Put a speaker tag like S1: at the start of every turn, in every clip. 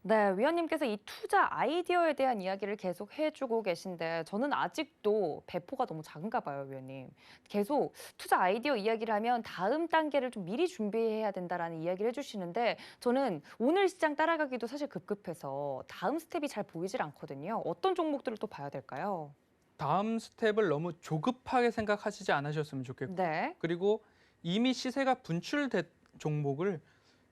S1: 네, 위원님께서 이 투자 아이디어에 대한 이야기를 계속 해주고 계신데 저는 아직도 배포가 너무 작은가 봐요, 위원님. 계속 투자 아이디어 이야기를 하면 다음 단계를 좀 미리 준비해야 된다라는 이야기를 해주시는데 저는 오늘 시장 따라가기도 사실 급급해서 다음 스텝이 잘 보이질 않거든요. 어떤 종목들을 또 봐야 될까요?
S2: 다음 스텝을 너무 조급하게 생각하시지 않으셨으면 좋겠고요.
S1: 네.
S2: 그리고 이미 시세가 분출된 종목을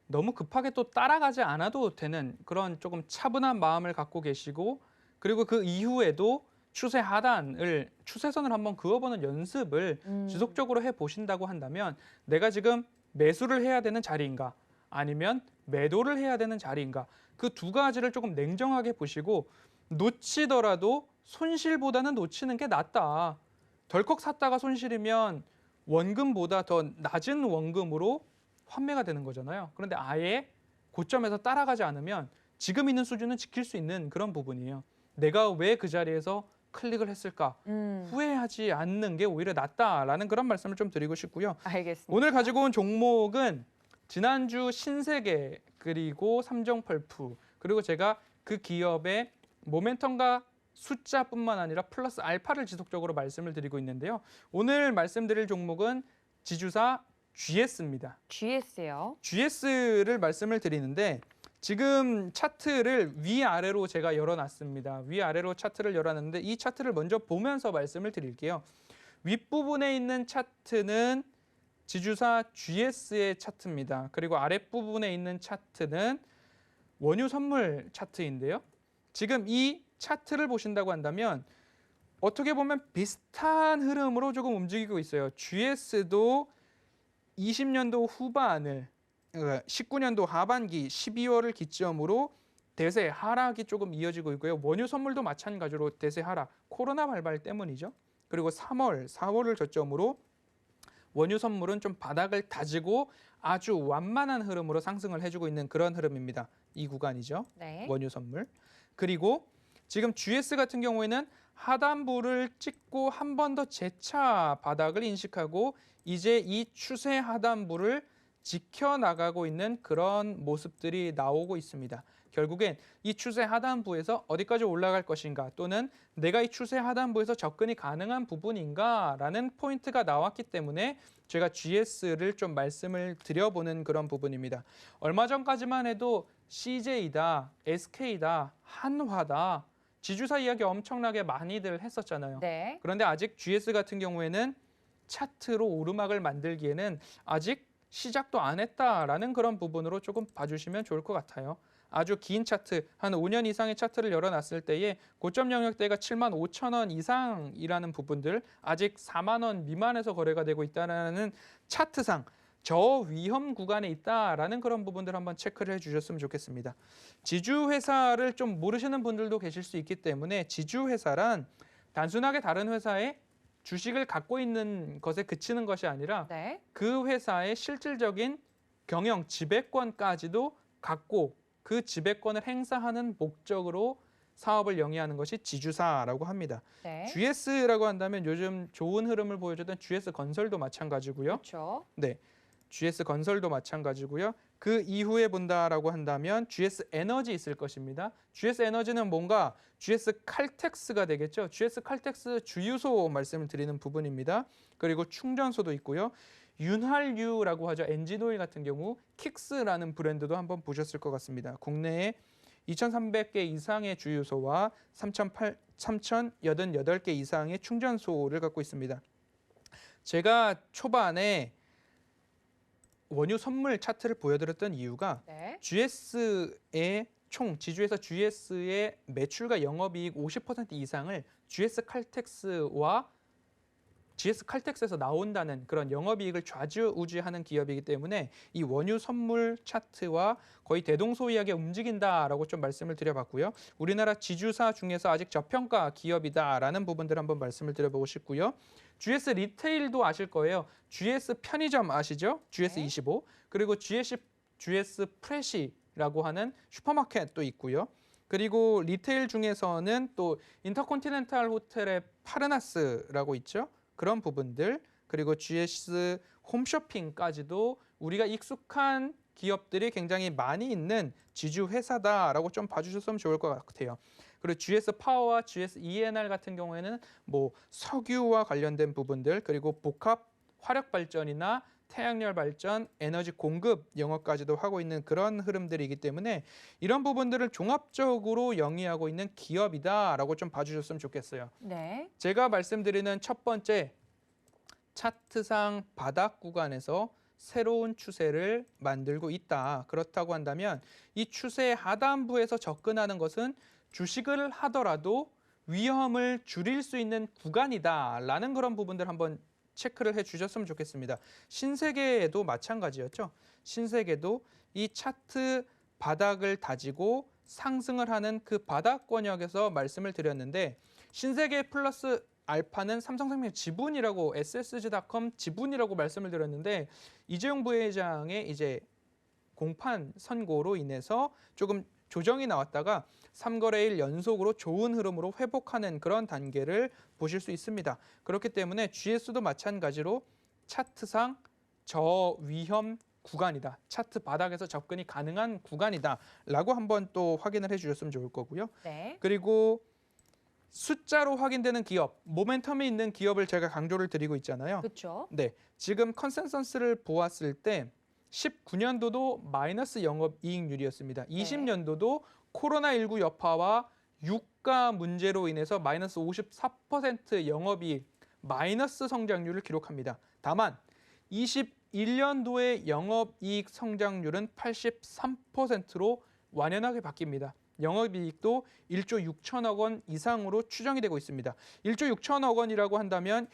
S2: 너무 급하게 또 따라가지 않아도 되는 그런 조금 차분한 마음을 갖고 계시고, 그리고 그 이후에도 추세선을 한번 그어보는 연습을
S1: 음.
S2: 지속적으로 해 보신다고 한다면, 내가 지금 매수를 해야 되는 자리인가 아니면 매도를 해야 되는 자리인가, 그 두 가지를 조금 냉정하게 보시고, 놓치더라도 손실보다는 놓치는 게 낫다. 덜컥 샀다가 손실이면 원금보다 더 낮은 원금으로 환매가 되는 거잖아요. 그런데 아예 고점에서 따라가지 않으면 지금 있는 수준은 지킬 수 있는 그런 부분이에요. 내가 왜 그 자리에서 클릭을 했을까?
S1: 음.
S2: 후회하지 않는 게 오히려 낫다라는 그런 말씀을 좀 드리고 싶고요. 오늘
S1: 알겠습니다.
S2: 가지고 온 종목은 지난주 신세계, 그리고 삼성펄프, 그리고 제가 그 기업의 모멘텀과 숫자뿐만 아니라 플러스 알파를 지속적으로 말씀을 드리고 있는데요. 오늘 말씀드릴 종목은 지주사 GS입니다.
S1: GS요.
S2: GS를 말씀을 드리는데, 지금 차트를 위아래로 제가 열어놨습니다. 위아래로 차트를 열어놨는데 이 차트를 먼저 보면서 말씀을 드릴게요. 윗부분에 있는 차트는 지주사 GS의 차트입니다. 그리고 아랫부분에 있는 차트는 원유 선물 차트인데요. 지금 이 차트를 보신다고 한다면 어떻게 보면 비슷한 흐름으로 조금 움직이고 있어요. GS도 20년도 후반을, 19년도 하반기 12월을 기점으로 대세 하락이 조금 이어지고 있고요. 원유 선물도 마찬가지로 대세 하락, 코로나 발발 때문이죠. 그리고 3월, 4월을 저점으로 원유 선물은 좀 바닥을 다지고 아주 완만한 흐름으로 상승을 해주고 있는 그런 흐름입니다. 이 구간이죠.
S1: 네.
S2: 원유 선물. 그리고 지금 GS 같은 경우에는 하단부를 찍고 한 번 더 재차 바닥을 인식하고 이제 이 추세 하단부를 지켜나가고 있는 그런 모습들이 나오고 있습니다. 결국엔 이 추세 하단부에서 어디까지 올라갈 것인가, 또는 내가 이 추세 하단부에서 접근이 가능한 부분인가라는 포인트가 나왔기 때문에 제가 GS를 좀 말씀을 드려보는 그런 부분입니다. 얼마 전까지만 해도 CJ다, SK다, 한화다, 지주사 이야기 엄청나게 많이들 했었잖아요.
S1: 네.
S2: 그런데 아직 GS 같은 경우에는 차트로 오르막을 만들기에는 아직 시작도 안 했다라는 그런 부분으로 조금 봐주시면 좋을 것 같아요. 아주 긴 차트, 한 5년 이상의 차트를 열어놨을 때에 고점 영역대가 7만 5천 원 이상이라는 부분들, 아직 4만 원 미만에서 거래가 되고 있다는 차트상 저위험 구간에 있다라는 그런 부분들 한번 체크를 해주셨으면 좋겠습니다. 지주회사를 좀 모르시는 분들도 계실 수 있기 때문에, 지주회사란 단순하게 다른 회사의 주식을 갖고 있는 것에 그치는 것이 아니라
S1: 네.
S2: 그 회사의 실질적인 경영 지배권까지도 갖고 그 지배권을 행사하는 목적으로 사업을 영위하는 것이 지주사라고 합니다.
S1: 네.
S2: GS라고 한다면 요즘 좋은 흐름을 보여주던 GS건설도 마찬가지고요.
S1: 그렇죠.
S2: 네, GS건설도 마찬가지고요. 그 이후에 본다라고 한다면 GS에너지 있을 것입니다. GS에너지는 뭔가 GS칼텍스가 되겠죠. GS칼텍스 주유소 말씀을 드리는 부분입니다. 그리고 충전소도 있고요. 윤활유라고 하죠. 엔진오일 같은 경우 킥스라는 브랜드도 한번 보셨을 것 같습니다. 국내에 2,300개 이상의 주유소와 3,088개 이상의 충전소를 갖고 있습니다. 제가 초반에 원유 선물 차트를 보여드렸던 이유가
S1: 네.
S2: GS의 지주회사 GS의 매출과 영업이익 50% 이상을 GS칼텍스에서 나온다는 그런 영업이익을 좌지우지하는 기업이기 때문에 이 원유 선물 차트와 거의 대동소이하게 움직인다라고 좀 말씀을 드려봤고요. 우리나라 지주사 중에서 아직 저평가 기업이다라는 부분들 한번 말씀을 드려보고 싶고요. GS 리테일도 아실 거예요. GS 편의점 아시죠? GS25. 그리고 GS 프레시라고 하는 슈퍼마켓도 있고요. 그리고 리테일 중에서는 또 인터컨티넨탈 호텔의 파르나스라고 있죠. 그런 부분들, 그리고 GS 홈쇼핑까지도 우리가 익숙한 기업들이 굉장히 많이 있는 지주 회사다라고 좀 봐주셨으면 좋을 것 같아요. 그리고 GS 파워와 GS ENR 같은 경우에는 뭐 석유와 관련된 부분들 그리고 복합 화력 발전이나 태양열 발전, 에너지 공급 영업까지도 하고 있는 그런 흐름들이기 때문에 이런 부분들을 종합적으로 영위하고 있는 기업이다라고 좀 봐주셨으면 좋겠어요.
S1: 네.
S2: 제가 말씀드리는 첫 번째 차트상 바닥 구간에서 새로운 추세를 만들고 있다. 그렇다고 한다면 이 추세 하단부에서 접근하는 것은 주식을 하더라도 위험을 줄일 수 있는 구간이다라는 그런 부분들 한번 체크를 해주셨으면 좋겠습니다. 신세계에도 마찬가지였죠. 신세계도 이 차트 바닥을 다지고 상승을 하는 그 바닥 권역에서 말씀을 드렸는데 신세계 플러스 알파는 삼성생명 지분이라고 SSG.com 지분이라고 말씀을 드렸는데 이재용 부회장의 이제 공판 선고로 인해서 조금 조정이 나왔다가 3거래일 연속으로 좋은 흐름으로 회복하는 그런 단계를 보실 수 있습니다. 그렇기 때문에 GS도 마찬가지로 차트상 저위험 구간이다. 차트 바닥에서 접근이 가능한 구간이다. 라고 한번 또 확인을 해주셨으면 좋을 거고요.
S1: 네.
S2: 그리고 숫자로 확인되는 기업, 모멘텀이 있는 기업을 제가 강조를 드리고 있잖아요.
S1: 그렇죠.
S2: 네, 지금 컨센서스를 보았을 때 19년도도 마이너스 영업이익률이었습니다. 20년도도 코로나19 여파와 유가 문제로 인해서 마이너스 54% 영업이익 마이너스 성장률을 기록합니다. 다만 21년도의 영업이익 성장률은 83%로 완연하게 바뀝니다. 영업이익도 1조 6천억 원 이상으로 추정이 되고 있습니다. 1조 6천억 원이라고 한다면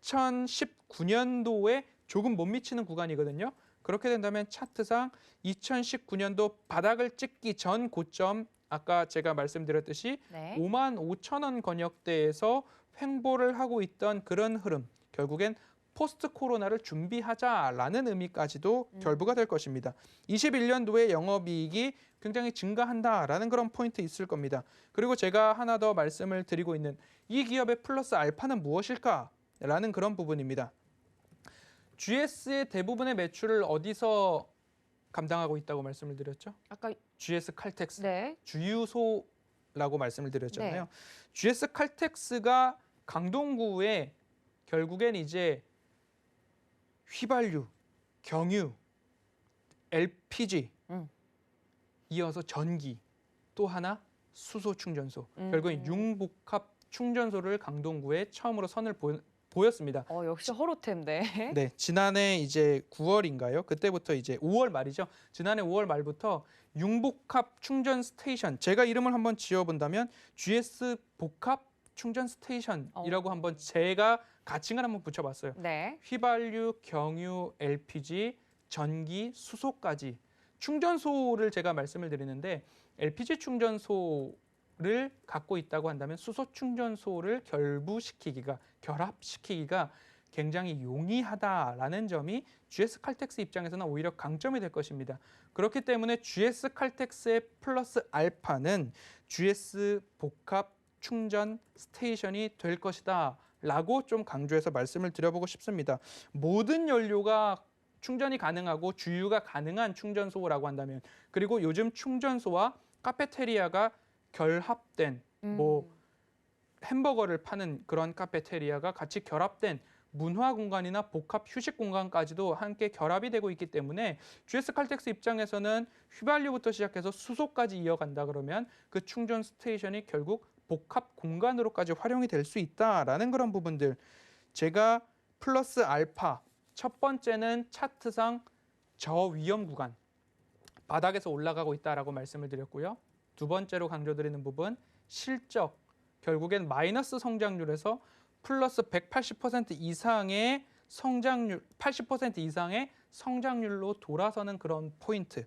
S2: 2019년도에 조금 못 미치는 구간이거든요. 그렇게 된다면 차트상 2019년도 바닥을 찍기 전 고점 아까 제가 말씀드렸듯이
S1: 네.
S2: 5만 5천 원 권역대에서 횡보를 하고 있던 그런 흐름 결국엔 포스트 코로나를 준비하자라는 의미까지도 결부가 될 것입니다. 21년도에 영업이익이 굉장히 증가한다라는 그런 포인트 있을 겁니다. 그리고 제가 하나 더 말씀을 드리고 있는 이 기업의 플러스 알파는 무엇일까라는 그런 부분입니다. GS의 대부분의 매출을 어디서 감당하고 있다고 말씀을 드렸죠?
S1: 아까
S2: GS 칼텍스,
S1: 네.
S2: 주유소라고 말씀을 드렸잖아요.
S1: 네.
S2: GS 칼텍스가 강동구에 결국엔 이제 휘발유, 경유, LPG, 이어서 전기, 또 하나 수소 충전소. 결국엔 융복합 충전소를 강동구에 처음으로 선을 보였습니다.
S1: 역시 허로템네.
S2: 네, 지난해 이제 9월인가요? 그때부터 이제 5월 말이죠. 지난해 5월 말부터 융복합 충전 스테이션. 제가 이름을 한번 지어본다면 GS 복합 충전 스테이션이라고 한번 제가 가칭을 한번 붙여봤어요.
S1: 네.
S2: 휘발유, 경유, LPG, 전기, 수소까지 충전소를 제가 말씀을 드리는데 LPG 충전소를 갖고 있다고 한다면 수소 충전소를 결합시키기가 굉장히 용이하다라는 점이 GS 칼텍스 입장에서는 오히려 강점이 될 것입니다. 그렇기 때문에 GS 칼텍스의 플러스 알파는 GS 복합 충전 스테이션이 될 것이다 라고 좀 강조해서 말씀을 드려보고 싶습니다. 모든 연료가 충전이 가능하고 주유가 가능한 충전소라고 한다면 그리고 요즘 충전소와 카페테리아가 결합된 뭐 햄버거를 파는 그런 카페테리아가 같이 결합된 문화 공간이나 복합 휴식 공간까지도 함께 결합이 되고 있기 때문에 GS 칼텍스 입장에서는 휘발유부터 시작해서 수소까지 이어간다 그러면 그 충전 스테이션이 결국 복합 공간으로까지 활용이 될 수 있다라는 그런 부분들 제가 플러스 알파 첫 번째는 차트상 저위험 구간 바닥에서 올라가고 있다라고 말씀을 드렸고요. 두 번째로 강조드리는 부분 실적 결국엔 마이너스 성장률에서 플러스 180% 이상의 성장률 80% 이상의 성장률로 돌아서는 그런 포인트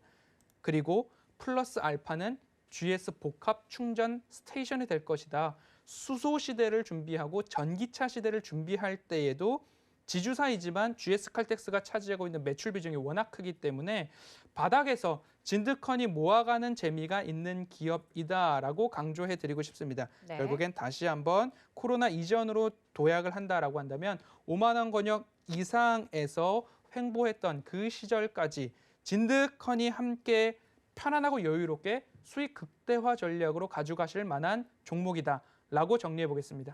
S2: 그리고 플러스 알파는 GS 복합 충전 스테이션이 될 것이다. 수소 시대를 준비하고 전기차 시대를 준비할 때에도 지주사이지만 GS 칼텍스가 차지하고 있는 매출 비중이 워낙 크기 때문에 바닥에서 진득하니 모아가는 재미가 있는 기업이다라고 강조해드리고 싶습니다.
S1: 네.
S2: 결국엔 다시 한번 코로나 이전으로 도약을 한다라고 한다면 5만 원 권역 이상에서 횡보했던 그 시절까지 진득하니 함께 편안하고 여유롭게 수익 극대화 전략으로 가져가실 만한 종목이다라고 정리해 보겠습니다.